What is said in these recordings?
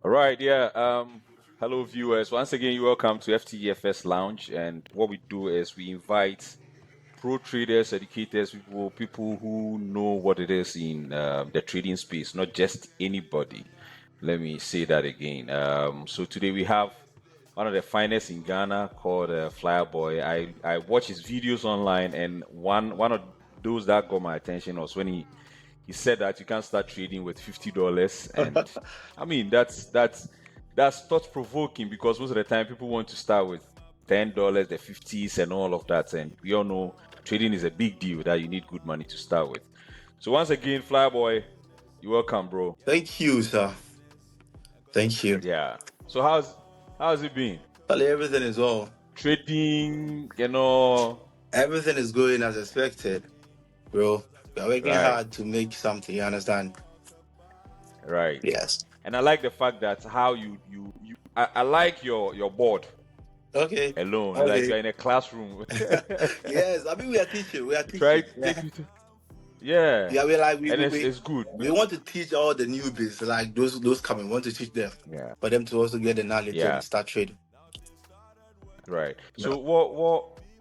All right, yeah. Hello, viewers. Once again, you're welcome to FTGFs Lounge. And what we do is we invite pro traders, educators, people who know what it is in the trading space, not just anybody. Let me say that again. So today we have one of the finest in Ghana called FlyerBoy. I watch his videos online, and one of those that got my attention was when he said that you can start trading with $50, and I mean that's thought provoking because most of the time people want to start with $10, the 50s, and all of that, and we all know trading is a big deal that you need good money to start with. So once again, Flyboy, you're welcome, bro. Thank you, sir. Thank you. Yeah. So how's it been? Well, everything is well. Trading, Everything is going as expected, bro. We are working right, hard to make something. You understand? right. Yes. And I like the fact that how I like your board Okay. alone, like Okay. you're in a classroom. Yes. I mean, we are teaching. We are Try teaching. to Yeah. take it. Yeah, Yeah. We're like we and we, it's we it's good. we want to teach all the newbies, like those coming. We want to teach them Yeah, for them to also get the knowledge yeah, and start trading. right. Yeah. So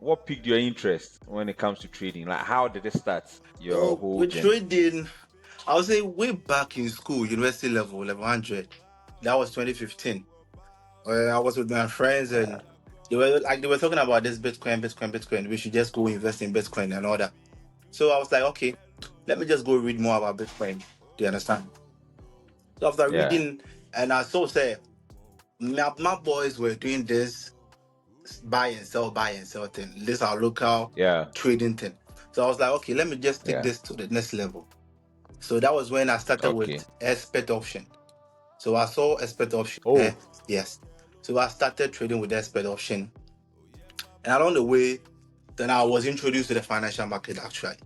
what piqued your interest when it comes to trading? Like, how did it start your So whole with journey? trading, I would say way back in school, university level 100. That was 2015. I was with my friends Yeah, and they were talking about this Bitcoin. We should just go invest in Bitcoin and all that. So I was like, okay, let me just go read more about Bitcoin. Do you understand? So after yeah, reading, and I saw say my boys were doing this buy and sell thing. This our local yeah, trading thing. So I was like, okay, let me just take yeah. this to the next level. So that was when I started with Okay. expert option. So I saw expert option. Oh, Yes. So I started trading with expert option. And along the way, then I was introduced to the financial market actually.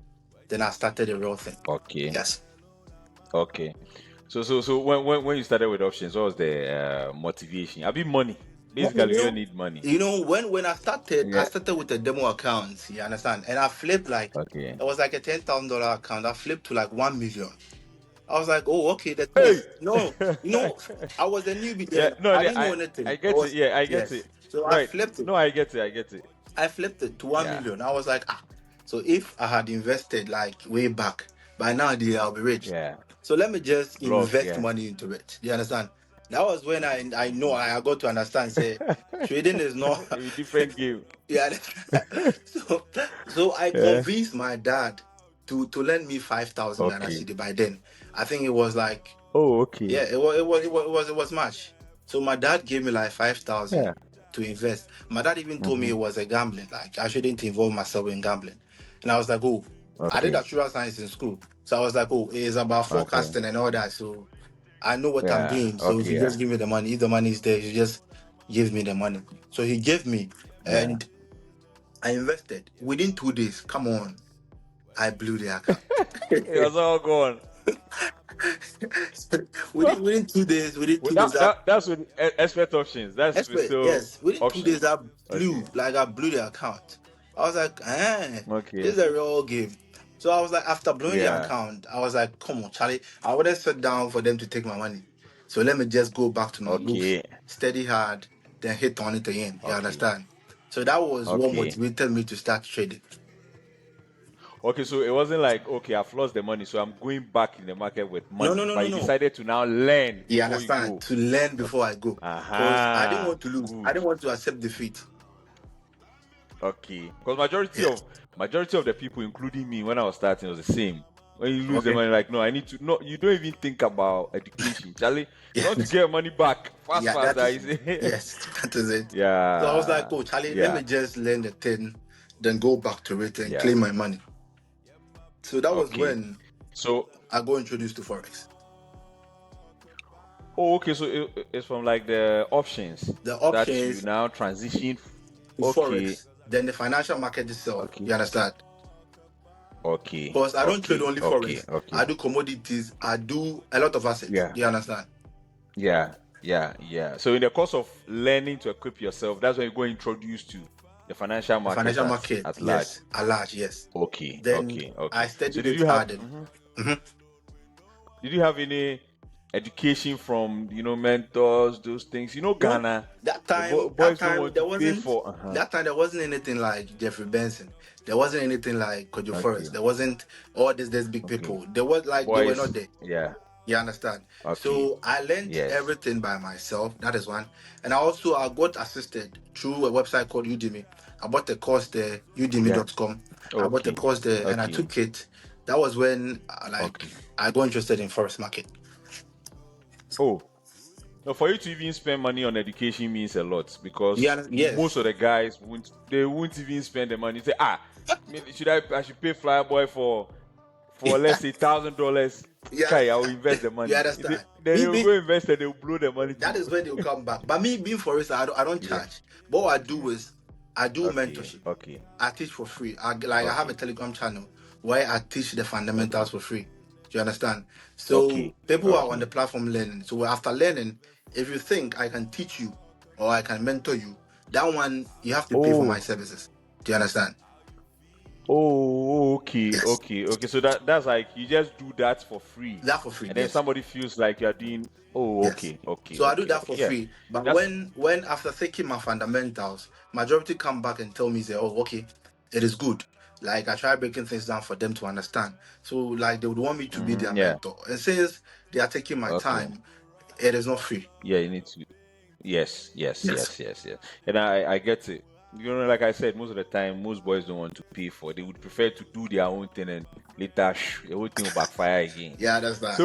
Then I started the real thing. okay, Yes. okay. So when you started with options, what was the motivation? I mean, money. You Basically, you don't know, need money. when I Yeah. started with a demo account, you understand? And I flipped like Okay. it was like a $10,000 account. I flipped to like 1 million. I was like, oh, okay, that's Hey. nice. No, I was a newbie Yeah. then. No, I didn't know I anything. get it. Yeah, I get Yes. it. So I Right. flipped it. No, I get it. I get it. I flipped it to one Yeah. million. I was like, so if I had invested like way back, by now I'll be rich. Yeah. So let me just Block. invest Yeah. money into it. Do you understand? That was when I know I got to understand. Say trading is not. A different game. Yeah. so I Yeah. convinced my dad to lend me 5,000 Ghana Okay. cedi. By then, I think it was like, Oh, okay. yeah, it was much. So my dad gave me like 5,000 Yeah. to invest. My dad even told me Mm-hmm. it was a gambling. Like I shouldn't involve myself in gambling. And I was like, oh, I did Okay. natural science in school. So I was like, oh, it's about Okay. forecasting and all that. So I know what I'm Yeah. doing. So if Okay. you Yeah. just give me the money, if the money is there, you just give me the money. So he gave me Yeah. and I invested. Within 2 days, come on, I blew the account. It was all gone. within 2 days, Well, that's with expert options. That's with expert, still yes. Within two options. days, I Okay. blew the account. I was like, this Okay. is a real game. So I was like, after blowing the Yeah. account, I was like, come on, Charlie. I wouldn't sit down for them to take my money. So let me just go back to my books, Okay. steady hard, then hit on it again. You Okay. understand? So that was what Okay. motivated me to start trading. Okay. So it wasn't like, okay, I've lost the money, so I'm going back in the market with No, money. no, no, But no, you no. decided to now learn You before you understand? go. To learn before I go. Because I didn't Aha. want to lose. I Good. didn't want to accept defeat. Okay. Because Yes. majority of the people, including me, when I was starting, was the same. When you lose the Okay. money, like, no, I need to. No, you don't even think about education, Charlie. You want to Yes. get money back fast, Yeah, fast. that That is is. yes, that is it. So I was like, Yeah. oh Charlie, let Yeah. me just learn the thing, then go back to it and Yeah. claim my money. So that was Okay. when So, I got introduced to Forex. oh, okay. So it's from like the options The that you options now transition. to Okay. Forex, then the financial market itself. Okay. You understand? Okay. Because I don't trade Okay. only Okay. Forex. Okay. I do commodities. I do a lot of assets. Yeah. Do you understand? Yeah. Yeah. Yeah. So in the course of learning to equip yourself, that's when you go introduced to the financial The market financial market, at large. yes, at large, yes. Okay. Then Okay. I Okay. So studied did it you have hard. mhm. Mhm. Did you have any education from mentors, those things. Ghana, that the time boys don't want there to pay wasn't for. that time there wasn't anything like Jeffrey Benson. There wasn't anything like Kojo Okay, Forest. There wasn't all these big okay. people. There was like they were not Boys, there. yeah, You understand? okay, So I learned yes, everything by myself. That is one. And I got assisted through a website called Udemy. I bought a course there, yeah, udemy.com. I bought a okay, course there and I okay, took it. That was when okay. I got interested in forex market. Oh, no, for you to even spend money on education means a lot because most Yes. of the guys won't even spend the money. Say, I should pay FlyerBoy for let's say $1,000. You Okay, I will understand? invest the You money. understand? Then Me, they will me, go invest and they will blow the money that too. is when they'll come back. But me being forex, I don't Yeah. charge. But what I do is I do Okay. mentorship. Okay. I teach for free. I have a Okay. Telegram channel where I teach the fundamentals Okay. for free. Do you understand? So Okay. people are on the Okay. platform learning. So after learning, if you think I can teach you or I can mentor you, that one you have to pay for my Oh. services. Do you understand? Oh, okay, Yes. okay, okay. So that's like you just do that for free, That for free, and then yes. somebody feels like you're doing. Oh, Yes. okay, okay, So I do okay, that okay. for Yeah, free. But that's when after taking my fundamentals, majority come back and tell me, say, oh, okay, it is good. Like I try breaking things down for them to understand. So like they would want me to be their yeah. mentor. And since they are taking my Okay. time, it is not free. Yeah, you need to. Yes, yes, Yes. yes, yes, yes. And I get it. Like I said, most of the time, most boys don't want to pay for it. They would prefer to do their own thing and later the whole thing will backfire again. Yeah, that's that.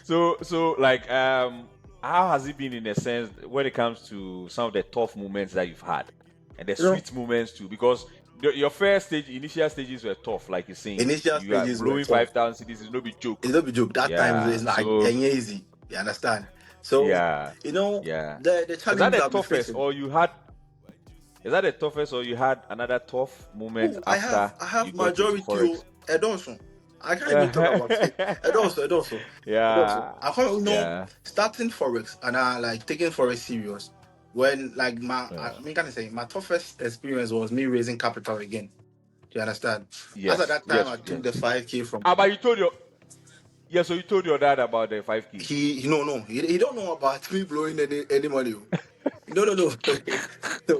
So, so like, how has it been in a sense when it comes to some of the tough moments that you've had and the You know, sweet moments too? Because your first initial stages were tough, like you're saying. initial You are stages were blowing tough. 5,000 cities is no big It's joke. not be joke. That time Yeah. is like So easy. You understand? So yeah, yeah. the Is that challenges the I'll be toughest, facing. or you had? Is that the toughest, or you had another tough moment Oh, after I you have got into majority forex? Edonson. I can't even talk about it. Edonson. Yeah, I can't yeah, starting forex and I like taking forex serious. When like yeah. can I say my toughest experience was me raising capital again. Do you understand? As at Yes, that time, I yes, took the yes. 5K from But you told so you told your dad about the 5K. he don't know about me blowing any money. No, no, no. no, no,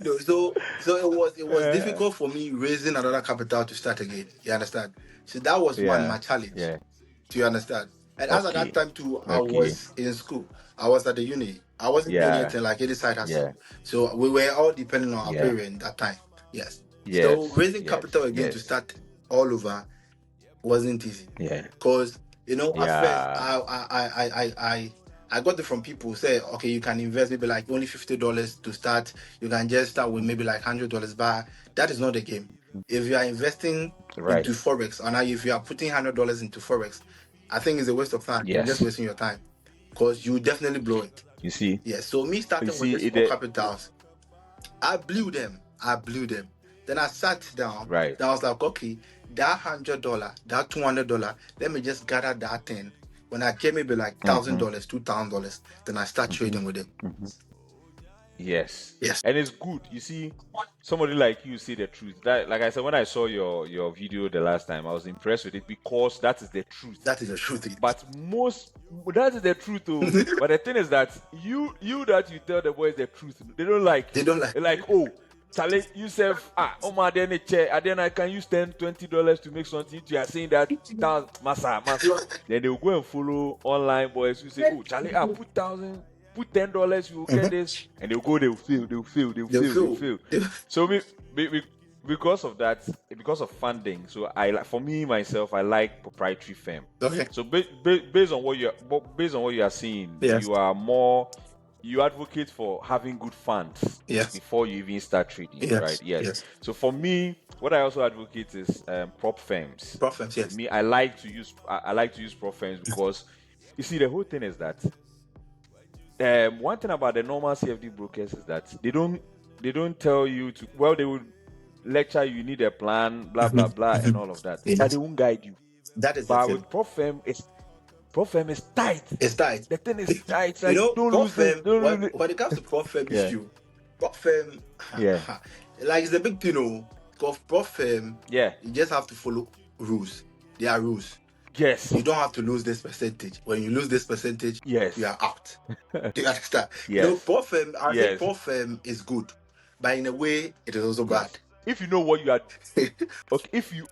no. So it was Yeah, difficult for me raising another capital to start again. You understand? So that was one yeah, my challenge. yeah. Do you understand? And as at that Okay, time too, I okay. was in school. I was at the uni. I wasn't doing Yeah, anything like any side yeah, hustle. So we were all depending on our yeah. parent that time. Yes. So Yes, raising yes, capital again to yes. start all over wasn't easy. Yeah, Because at first yeah. I got it from people who say, okay, you can invest maybe like only $50 to start. You can just start with maybe like $100, but that is not the game. If you are investing Right. into forex, or now if you are putting $100 into forex, I think it's a waste of time. You're just Yes. wasting your time because you definitely blow it. You see, Yes. So me you starting with see this it. small capitals, I blew them. Then I sat down. Right. Then I was like, okay, that $100, that $200, let me just gather that thing. When I get maybe like Mm-hmm. $1,000, $2,000, then I start Mm-hmm. trading with it. Mm-hmm. Yes. Yes, And it's good. You see, somebody like you say the truth. That, like I said, when I saw your video the last time, I was impressed with it because that is the truth. that is the truth. But that is the truth, though. But the thing is that you that you tell the boys the truth, they don't like They it. don't like. They're like, oh, Charlie, you say, oh my, then a chair, and then I can use $10, $20 to make something. You are saying that massa. Then they will go and follow online boys who say, oh, Charlie, put $10, you will get this, and they'll go, they'll They feel. fail. So because of that, because of funding, so for me myself, I like proprietary firm. Okay. So based on what you are seeing, Yes. you advocate for having good funds Yes. before you even start trading, Yes. right? Yes. Yes. So for me, what I also advocate is prop firms. Profits. Yes. Me, I like to use prop firms because you see the whole thing is that one thing about the normal CFD brokers is that they don't tell you to, well, they will lecture you need a plan, blah blah blah, and all of that, Yes. but they won't guide you. That is But the with thing. prop firm is tight. It's tight. The thing is tight. It's like, don't prop lose this. firm, when it comes to prop firm Yeah. issue, prop firm, Yeah. like it's a big thing, because prop firm, Yeah. you just have to follow rules. There are rules. Yes. You don't have to lose this percentage. When you lose this percentage, Yes. you are out. Do you understand? Yes. Prop firm, I say Yes. prop firm is good, but in a way, it is also Yes. bad. If you know what you are, okay, if you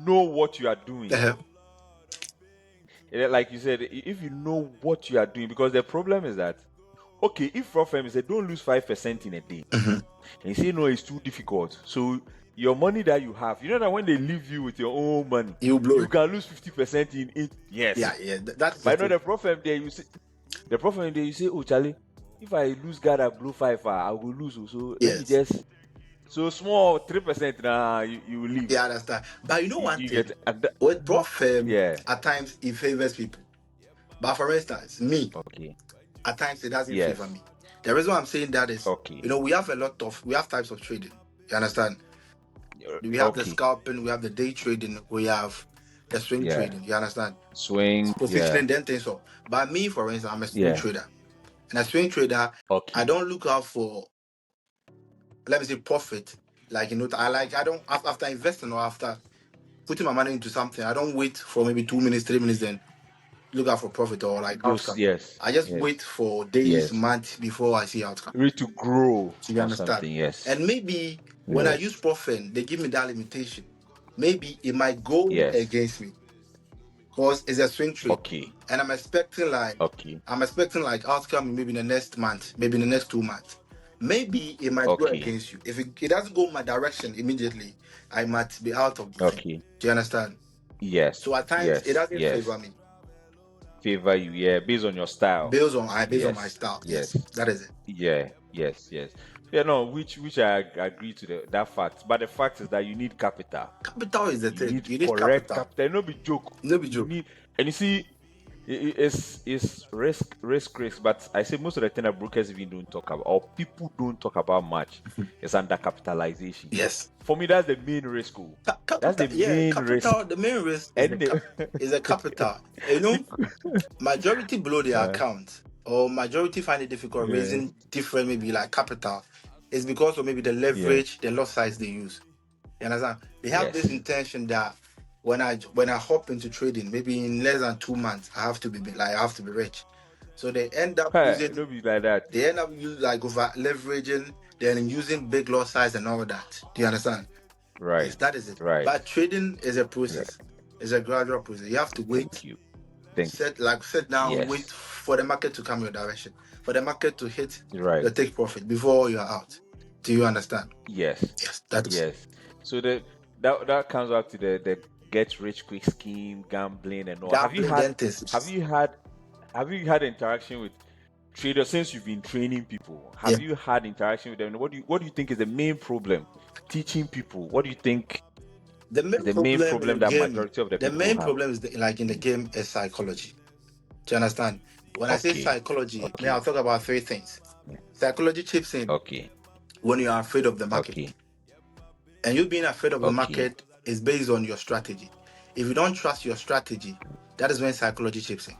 know what you are doing, like you said, if you know what you are doing, because the problem is that, okay, if prop firm say don't lose 5% in a day, Mhm. and you say no, it's too difficult. So your money that you have, you know that when they leave you with your own money, You blow you it. can lose 50% in it. Yes. Yeah, that's But the I know thing. the prop firm there, you see, the prop firm there, you say, oh Charlie, if I lose God, I blow 5, I will lose. So let me Yes. just, so small 3% now, you will leave. Yeah, I understand. But you know one You thing, get, and that, with prop firm, yeah. at times it favors people. But for instance, me, Okay. at times it doesn't Yes. favor me. The reason why I'm saying that is, Okay. we have types of trading. You understand? We have the Okay. scalping, we have the day trading, we have the swing Yeah. trading. You understand? Swing. Positioning, then things so. But me, for instance, I'm a swing Yeah. trader. And a swing trader, Okay. I don't look out for, let me say, profit. Like, I don't, after investing or after putting my money into something, I don't wait for maybe 2 minutes, 3 minutes, then look out for profit or like Those. outcome. Yes. I just Yes. wait for days, Yes. months before I see outcome. Ready to grow So you or understand? something. Yes. And maybe when I Yes. use profit, they give me that limitation. Maybe it might go Yes. against me because it's a swing trade, Okay. and I'm expecting Okay. outcome maybe in the next month, maybe in the next 2 months. Maybe it might go Okay. against you. If it doesn't go my direction immediately, I might be out of the thing. Okay. Do you understand? Yes. So at times it Yes. doesn't Yes. favor me. Favor you. Yeah. Based on your style. Based on my Yes. style. Yes. Yes, that is it. Yeah. Yes. Yes. Yeah. No. Which I agree to that fact. But the fact is that you need capital. Capital is the You thing. need You need correct capital. capital. No be joke. No be You joke. need, and you see, it's risk. But I say most of the thing that brokers even don't talk about, or people don't talk about much, is undercapitalization. Yes. For me, that's the main risk. That's Capital. the Yeah, main risk. capital. The main risk is And is a capital. Majority blow their account, or majority find it difficult yeah, raising different maybe like capital. It's because of maybe the yeah, leverage, the lot size they use. You understand? They have this yes. intention that when I hop into trading, maybe in less than 2 months, I have to be rich. So they end up Hey, using don't be like that. like over leveraging, then using big lot size and all that. Do you understand? Right, Yes, that is it. right, But trading is a right. process. It's a gradual process. You have to wait, Thank you. Thank you. sit down, wait Yes, for the market to come your direction, for the market to hit right. the take profit before you are out. Do you understand? Yes, Yes, that is. yes. So that comes back to the get rich quick scheme, gambling, and all. Gambling dentist. Have you had interaction with traders since you've been training people? Yeah. Have you had interaction with them? What do you think is the main problem? Teaching people. What do you think The is main the main problem in the problem that game, majority of the the people main have? problem is like in the game is psychology. Do you understand? When I say Okay. psychology, Okay. I'll talk about 3 things. Psychology chips in Okay. when you are afraid of the market. Okay. And you being afraid of the Okay. market is based on your strategy. If you don't trust your strategy, that is when psychology chips in.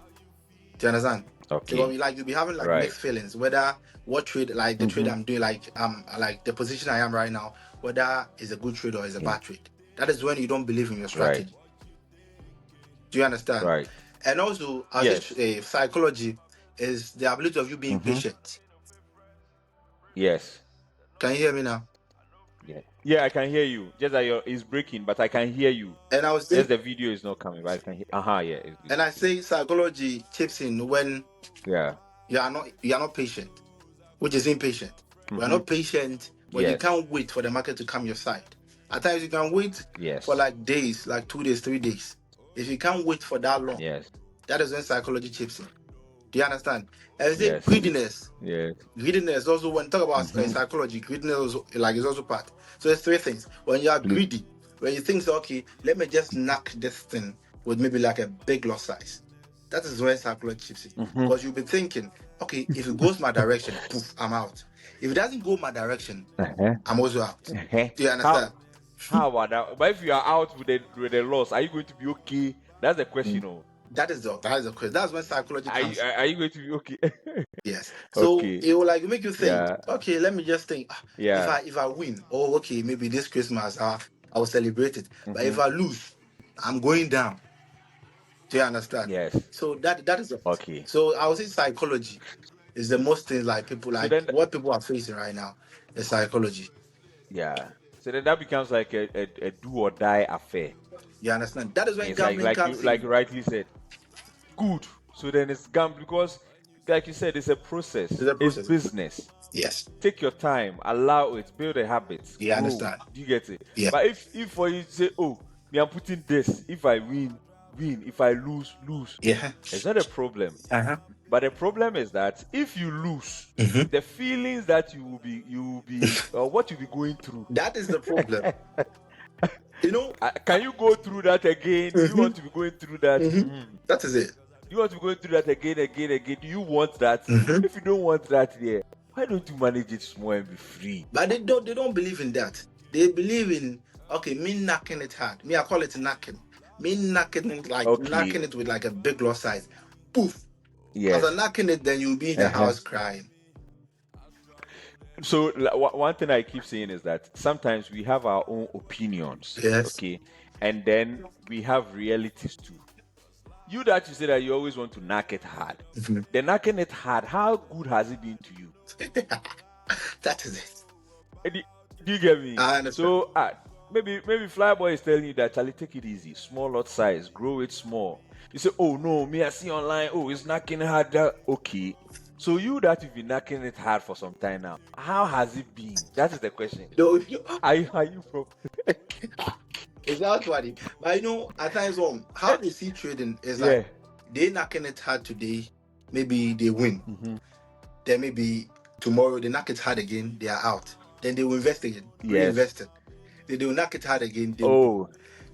Do you understand? Okay. So you'll be having like Right. mixed feelings, whether what trade, like the trade Mhm. I'm doing, like the position I am right now, whether is a good trade or is a Yeah. bad trade. That is when you don't believe in your Right. strategy. Do you understand? Right. And also, as Yes. psychology is the ability of you being Mhm. patient. Yes. Can you hear me now? Yeah. Yeah, I can hear you. Just that it's breaking, but I can hear you. And I was saying, Just the video is not coming, but I can hear. Yeah. It's good. and I say psychology chips in when Yeah. you are not patient, which is impatient. You are Mhm. not patient when you Yes. can't wait for the market to come your side. At times you can wait Yes. for like days, like 2 days, 3 days. If you can't wait for that long, Yes. that is when psychology chips in. Do you understand? And say Yes. greediness. Yes. Greediness also, when talk about Mhm. psychology, greediness also, like is also part. So there's 3 things. When you are greedy, when you think, so, okay, let me just knock this thing with maybe like a big lot size. That is when psychology chips in. Mhm. Because you'll be thinking, okay, if it goes my direction, poof, I'm out. If it doesn't go my direction, Uh-huh. I'm also out. Uh-huh. Do you understand? How about that? But if you are out with the loss, are you going to be okay? That's the question. Oh. That is the question. That's when psychology Are you, comes in. are you going to be okay? Yes. So Okay. it will like make you think, Yeah. okay, let me just think. Yeah. If I win, oh okay, maybe this Christmas I will celebrate it. But if Mhm. I lose, I'm going down. Do you understand? Yes. So that is Okay. so I would say psychology is the most things like people So like then, what people are facing right now. The psychology. yeah. So then that becomes like a do or die affair. You understand? That is when It's like gambling comes in. you rightly said. Good. So then it's gambling because, like you said, it's a process. It's a It's process. business. Yes. Take your time, allow it, build a habit, You grow. understand? Do you get it? Yeah. But if for you to say, oh, me, I'm putting this. If I win, win. If I lose, lose. Yeah. It's not a problem. Uh-huh. But the problem is that if you lose, Mhm. the feelings that you will be, or what you'll be going through. That is the problem. You know, Can you go through that again? Do you want to be going through that? that is it. Do you want to be going through that again? Do you want that? Mhm. If you don't want that, yeah, why don't you manage it small and be free? But they don't believe in that. They believe in okay, me knocking it hard. Me, I call it knocking. Me knocking it like Okay. knocking it with like a big loss size. Poof. Yes. As I'm knocking it, then you'll be in the house crying. So one thing I keep saying is that sometimes we have our own opinions. Yes. Okay. And then we have realities too. You that you say that you always want to knock it hard. Mhm. The knocking it hard, how good has it been to you? That is it. Do you get me? I understand. So maybe FlyerBoy is telling you that Charlie, take it easy, small lot size, grow it small. You say, oh no, me I see online, oh it's knocking hard. Okay. So you that you've been knocking it hard for some time now, how has it been? That is the question. No, if you, Are you from? it's not funny. But you know, at times how they see trading is like they knocking it hard today, maybe they win. Mm-hmm. Then maybe tomorrow they knock it hard again, they are out. Then they will invest again, reinvest it. Then they will knock it hard again.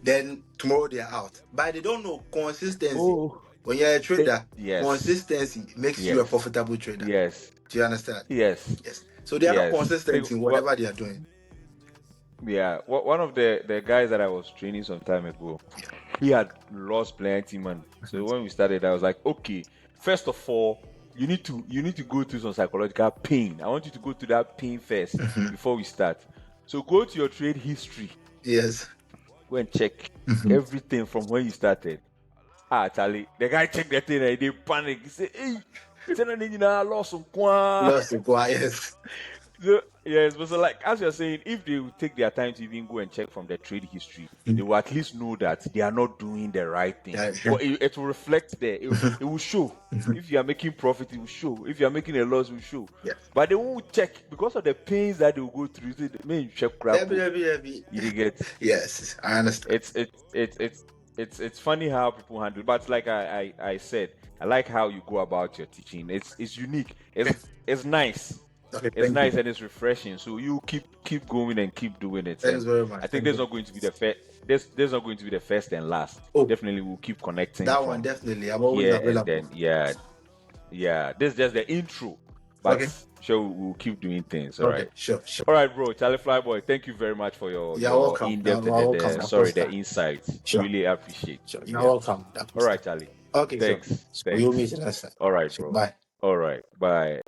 Then tomorrow they are out. But they don't know consistency. Oh. When you're a trader, Yes. consistency makes you a profitable trader. Yes. Do you understand? Yes. Yes. So they are not consistent in whatever they are doing. Yeah. One of the guys that I was training some time ago, he had lost plenty money. So when we started, I was like, okay, first of all, you need to go through some psychological pain. I want you to go through that pain first before we start. So go to your trade history. Yes. Go and check everything from when you started. Charlie, the guy checked the thing and he panic. He said, hey, lost some yes. So, yes, but so like as you're saying, if they will take their time to even go and check from the trade history, they will at least know that they are not doing the right thing. But it will reflect there. It will show. If you are making profit, it will show. If you are making a loss, it will show. Yes. But they won't check because of the pains that they will go through. They may check crap. You get. Yes, I understand. It's funny how people handle. But like I said, I like how you go about your teaching. It's unique. It's nice. Okay, it's nice and it's refreshing. So you keep going and keep doing it. Thanks very much. I think there's not going to be the first. There's not going to be the first and last. Definitely, we'll keep connecting. That one definitely. I'm always available. And then, yeah. This is just the intro, but sure we'll keep doing things. All right. Sure. All right, bro. Charlie FlyerBoy, thank you very much for your in-depth the insights. Sure. Really appreciate. Sure. You're welcome. All right, Charlie. Okay. Thanks. You'll meet you next time. All right, bro. Bye. All right. Bye.